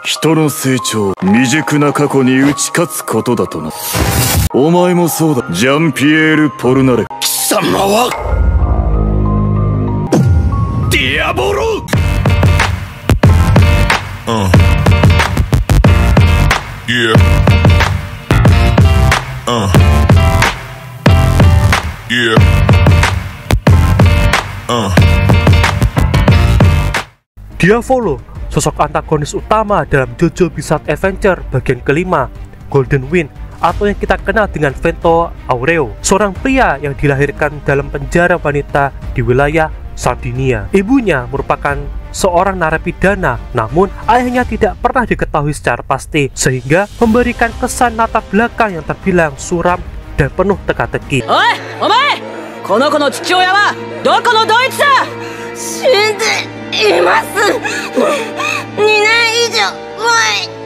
人の成長、未熟な過去に打ち勝つことだとな。お前もそうだ、ジャンピエール・ポルナレ。貴様はディアボロ。Yeah. Yeah. Diavolo, sosok antagonis utama dalam JoJo Bizarre Adventure bagian kelima, Golden Wind, atau yang kita kenal dengan Vento Aureo, seorang pria yang dilahirkan dalam penjara wanita di wilayah Sardinia. Ibunya merupakan seorang narapidana, namun ayahnya tidak pernah diketahui secara pasti, sehingga memberikan kesan latar belakang yang terbilang suram dan penuh teka-teki. Oi, omae! Kono no chichouya wa doko no doitsu da? Shinde imasu. 2年以上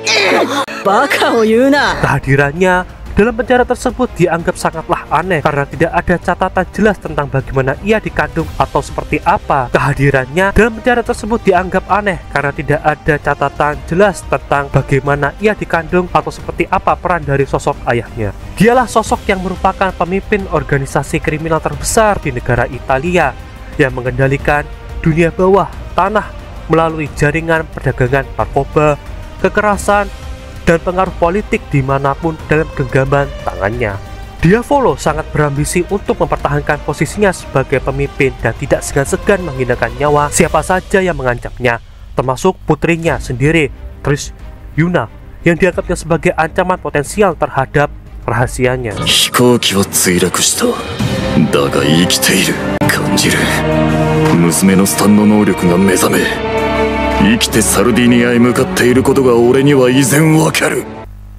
前。Baka o yuu na. Kehadirannya dalam penjara tersebut dianggap sangatlah aneh karena tidak ada catatan jelas tentang bagaimana ia dikandung atau seperti apa. Kehadirannya dalam penjara tersebut dianggap aneh karena tidak ada catatan jelas tentang bagaimana ia dikandung atau seperti apa peran dari sosok ayahnya. Dialah sosok yang merupakan pemimpin organisasi kriminal terbesar di negara Italia yang mengendalikan dunia bawah tanah melalui jaringan perdagangan narkoba, kekerasan, dan pengaruh politik dimanapun dalam genggaman tangannya. Diavolo sangat berambisi untuk mempertahankan posisinya sebagai pemimpin dan tidak segan-segan menghinakan nyawa siapa saja yang mengancamnya, termasuk putrinya sendiri, Trish Yuna, yang dianggapnya sebagai ancaman potensial terhadap rahasianya. 飛行機は墜落した。だが生きている。感じる。娘のスタンの能力が目覚め、生きてサルディニアへ向かっていることが俺には依然わかる。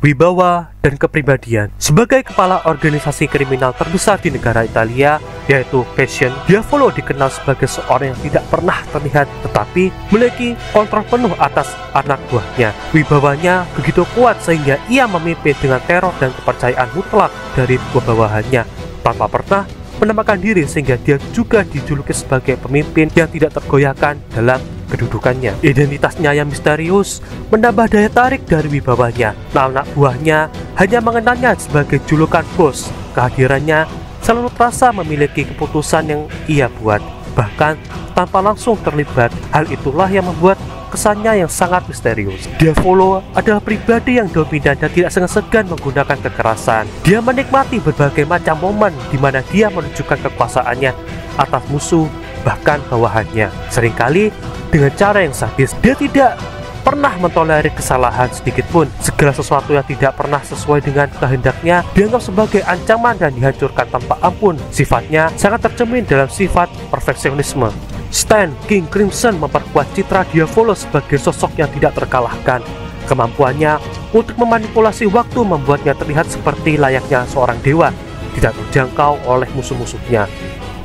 Wibawa dan kepribadian. Sebagai kepala organisasi kriminal terbesar di negara Italia, yaitu Passion, Diavolo dikenal sebagai seorang yang tidak pernah terlihat tetapi memiliki kontrol penuh atas anak buahnya. Wibawanya begitu kuat sehingga ia memimpin dengan teror dan kepercayaan mutlak dari bawahannya tanpa pernah menamakan diri, sehingga dia juga dijuluki sebagai pemimpin yang tidak tergoyahkan dalam kedudukannya. Identitasnya yang misterius menambah daya tarik dari wibawanya. Anak buahnya hanya mengenalnya sebagai julukan bos. Kehadirannya selalu terasa memiliki keputusan yang ia buat, bahkan tanpa langsung terlibat. Hal itulah yang membuat kesannya yang sangat misterius. Diavolo adalah pribadi yang dominan dan tidak segan-segan menggunakan kekerasan. Dia menikmati berbagai macam momen di mana dia menunjukkan kekuasaannya atas musuh, bahkan bawahannya. Seringkali dengan cara yang sadis. Dia tidak pernah mentolerir kesalahan sedikit pun. Segala sesuatu yang tidak pernah sesuai dengan kehendaknya dianggap sebagai ancaman dan dihancurkan tanpa ampun. Sifatnya sangat tercermin dalam sifat perfeksionisme. Stan King Crimson memperkuat citra Diavolo sebagai sosok yang tidak terkalahkan. Kemampuannya untuk memanipulasi waktu membuatnya terlihat seperti layaknya seorang dewa, tidak terjangkau oleh musuh-musuhnya.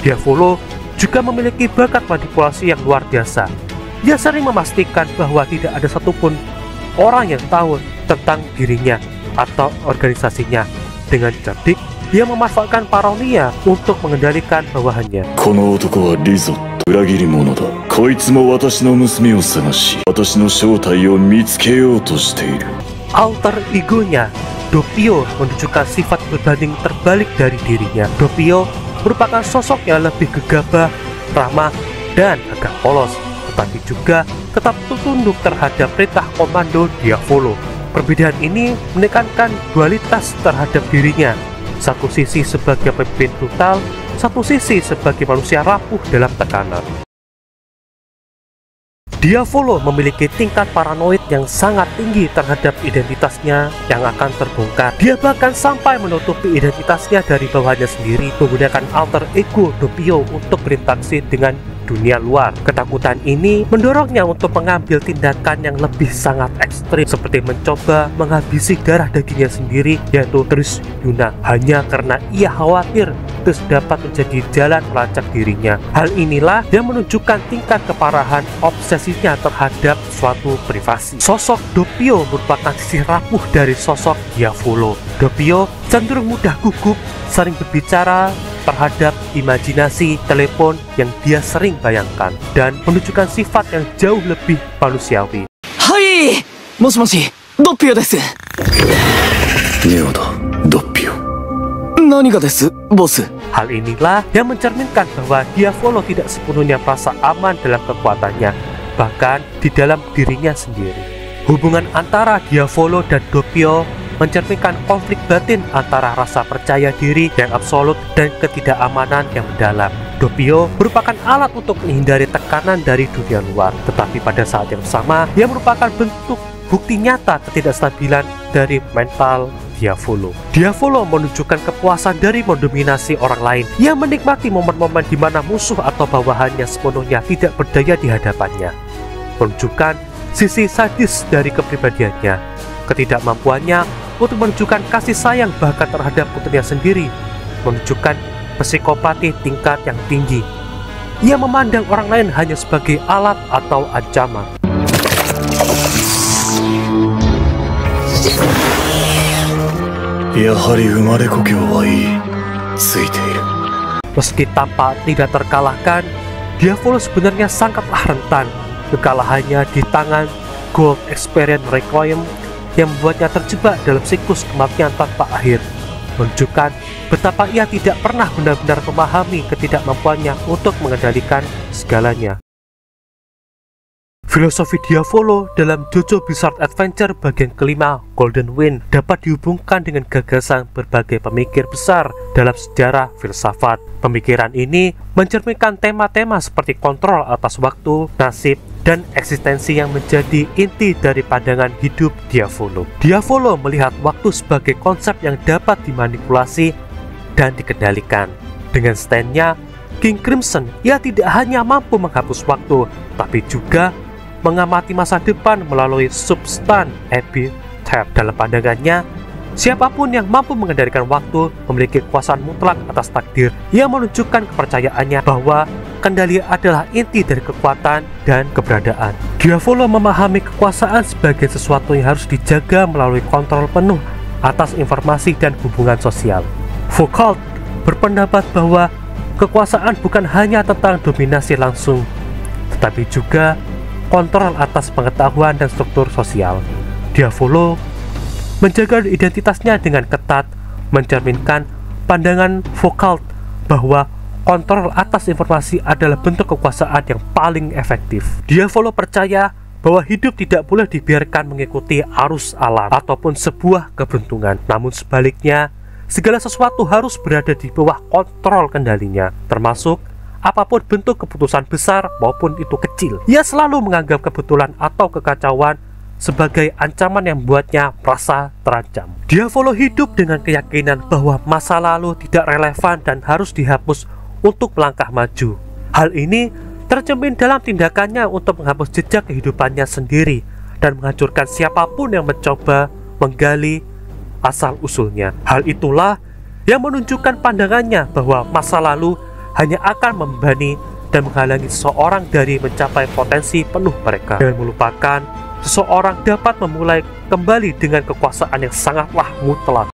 Diavolo juga memiliki bakat manipulasi yang luar biasa. Dia sering memastikan bahwa tidak ada satupun orang yang tahu tentang dirinya atau organisasinya. Dengan cerdik, dia memanfaatkan paranoia untuk mengendalikan bawahannya. この男はリゾット、裏切り者だ。こいつも私の娘を探し、私の正体を見つけようとしている。 Alter egonya, Doppio, menunjukkan sifat berbanding terbalik dari dirinya. Doppio merupakan sosok yang lebih gegabah, ramah, dan agak polos, tetapi juga tetap tunduk terhadap perintah komando Diavolo. Perbedaan ini menekankan dualitas terhadap dirinya. Satu sisi sebagai pemimpin brutal, satu sisi sebagai manusia rapuh dalam tekanan. Diavolo memiliki tingkat paranoid yang sangat tinggi terhadap identitasnya yang akan terbongkar. Dia bahkan sampai menutupi identitasnya dari bawahannya sendiri, menggunakan alter ego Doppio untuk berinteraksi dengan dunia luar. Ketakutan ini mendorongnya untuk mengambil tindakan yang lebih sangat ekstrim, seperti mencoba menghabisi darah dagingnya sendiri, yaitu Trish Yuna, hanya karena ia khawatir Trish dapat menjadi jalan melacak dirinya. Hal inilah yang menunjukkan tingkat keparahan obsesinya terhadap suatu privasi. Sosok Doppio merupakan sisi rapuh dari sosok Diavolo. Doppio cenderung mudah gugup, sering berbicara terhadap imajinasi telepon yang dia sering bayangkan, dan menunjukkan sifat yang jauh lebih manusiawi. Hai, もしもし、ドッピオです。ネオだ、ドッピオ。何がです、ボス。 Hal inilah yang mencerminkan bahwa Diavolo tidak sepenuhnya merasa aman dalam kekuatannya, bahkan di dalam dirinya sendiri. Hubungan antara Diavolo dan Doppio mencerminkan konflik batin antara rasa percaya diri yang absolut dan ketidakamanan yang mendalam. Doppio merupakan alat untuk menghindari tekanan dari dunia luar, tetapi pada saat yang sama, ia merupakan bentuk bukti nyata ketidakstabilan dari mental Diavolo. Diavolo menunjukkan kepuasan dari mendominasi orang lain. Ia menikmati momen-momen di mana musuh atau bawahannya sepenuhnya tidak berdaya di hadapannya. Menunjukkan sisi sadis dari kepribadiannya, ketidakmampuannya untuk menunjukkan kasih sayang bahkan terhadap putrinya sendiri, menunjukkan psikopati tingkat yang tinggi. Ia memandang orang lain hanya sebagai alat atau ancaman. Meski tampak tidak terkalahkan, Diavolo sebenarnya sangatlah rentan. Kekalahannya di tangan Gold Experience Requiem yang membuatnya terjebak dalam siklus kematian tanpa akhir, menunjukkan betapa ia tidak pernah benar-benar memahami ketidakmampuannya untuk mengendalikan segalanya. Filosofi Diavolo dalam JoJo Bizarre Adventure bagian kelima Golden Wind dapat dihubungkan dengan gagasan berbagai pemikir besar dalam sejarah filsafat. Pemikiran ini mencerminkan tema-tema seperti kontrol atas waktu, nasib, dan eksistensi yang menjadi inti dari pandangan hidup Diavolo. Diavolo melihat waktu sebagai konsep yang dapat dimanipulasi dan dikendalikan. Dengan stand-nya King Crimson, ia tidak hanya mampu menghapus waktu, tapi juga mengamati masa depan melalui substan epithet. Dalam pandangannya, siapapun yang mampu mengendalikan waktu memiliki kekuasaan mutlak atas takdir. Ia menunjukkan kepercayaannya bahwa kendali adalah inti dari kekuatan dan keberadaan. Diavolo memahami kekuasaan sebagai sesuatu yang harus dijaga melalui kontrol penuh atas informasi dan hubungan sosial. Foucault berpendapat bahwa kekuasaan bukan hanya tentang dominasi langsung, tetapi juga kontrol atas pengetahuan dan struktur sosial. Diavolo menjaga identitasnya dengan ketat, mencerminkan pandangan Foucault bahwa kontrol atas informasi adalah bentuk kekuasaan yang paling efektif. Diavolo percaya bahwa hidup tidak boleh dibiarkan mengikuti arus alam ataupun sebuah keberuntungan, namun sebaliknya, segala sesuatu harus berada di bawah kontrol kendalinya, termasuk apapun bentuk keputusan besar maupun itu kecil. Ia selalu menganggap kebetulan atau kekacauan sebagai ancaman yang membuatnya merasa terancam. Diavolo hidup dengan keyakinan bahwa masa lalu tidak relevan dan harus dihapus untuk melangkah maju. Hal ini tercermin dalam tindakannya untuk menghapus jejak kehidupannya sendiri dan menghancurkan siapapun yang mencoba menggali asal-usulnya. Hal itulah yang menunjukkan pandangannya bahwa masa lalu hanya akan membebani dan menghalangi seseorang dari mencapai potensi penuh mereka. Dengan melupakan, seseorang dapat memulai kembali dengan kekuasaan yang sangatlah mutlak.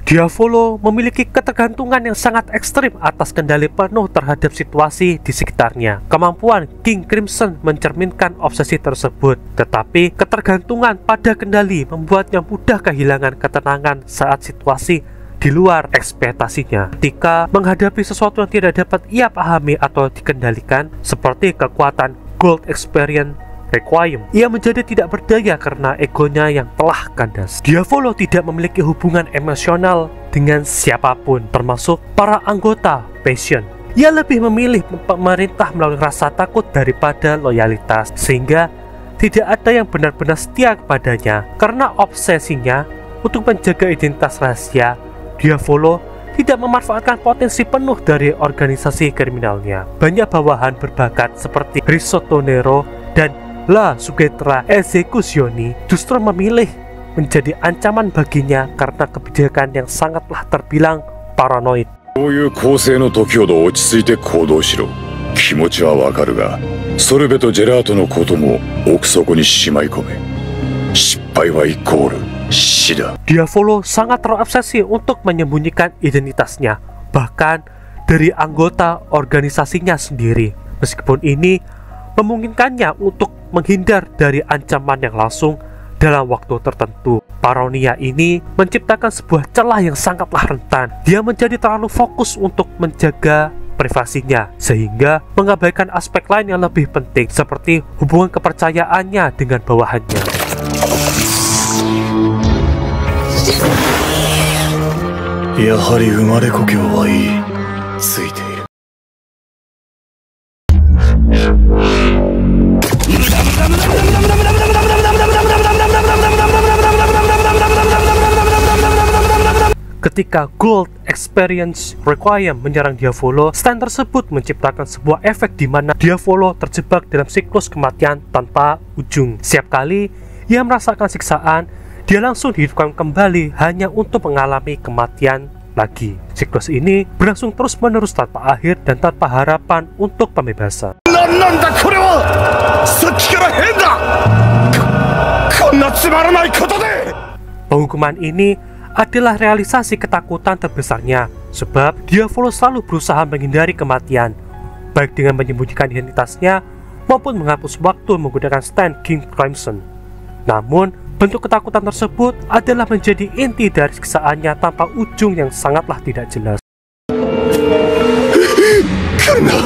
Diavolo memiliki ketergantungan yang sangat ekstrim atas kendali penuh terhadap situasi di sekitarnya. Kemampuan King Crimson mencerminkan obsesi tersebut, tetapi ketergantungan pada kendali membuatnya mudah kehilangan ketenangan saat situasi di luar ekspektasinya. Ketika menghadapi sesuatu yang tidak dapat ia pahami atau dikendalikan, seperti kekuatan Gold Experience Requiem, ia menjadi tidak berdaya karena egonya yang telah kandas. Diavolo tidak memiliki hubungan emosional dengan siapapun, termasuk para anggota Passion. Ia lebih memilih pemerintah melalui rasa takut daripada loyalitas, sehingga tidak ada yang benar-benar setia kepadanya. Karena obsesinya untuk menjaga identitas rahasia, Diavolo tidak memanfaatkan potensi penuh dari organisasi kriminalnya. Banyak bawahan berbakat seperti Risotto Nero dan La Sugetra Esecuzioni justru memilih menjadi ancaman baginya karena kebijakan yang sangatlah terbilang paranoid. こういう構成の時ほど落ち着いて行動しろ。気持ちはわかるが、ソルベとジェラートのことも奥底にしまい込め。失敗はイコール死だ。 Diavolo sangat terobsesi untuk menyembunyikan identitasnya, bahkan dari anggota organisasinya sendiri. Meskipun ini memungkinkannya untuk menghindar dari ancaman yang langsung dalam waktu tertentu. Paronia ini menciptakan sebuah celah yang sangatlah rentan. Dia menjadi terlalu fokus untuk menjaga privasinya, sehingga mengabaikan aspek lain yang lebih penting, seperti hubungan kepercayaannya dengan bawahannya. やはり生まれ故郷はいい。ついている。 Ketika Gold Experience Requiem menyerang Diavolo, Stan tersebut menciptakan sebuah efek di mana Diavolo terjebak dalam siklus kematian tanpa ujung. Setiap kali ia merasakan siksaan, dia langsung dihidupkan kembali hanya untuk mengalami kematian lagi. Siklus ini berlangsung terus-menerus tanpa akhir dan tanpa harapan untuk pembebasan. Penghukuman ini adalah realisasi ketakutan terbesarnya, sebab Diavolo selalu berusaha menghindari kematian, baik dengan menyembunyikan identitasnya maupun menghapus waktu menggunakan Stan King Crimson. Namun, bentuk ketakutan tersebut adalah menjadi inti dari siksaannya tanpa ujung yang sangatlah tidak jelas. Karena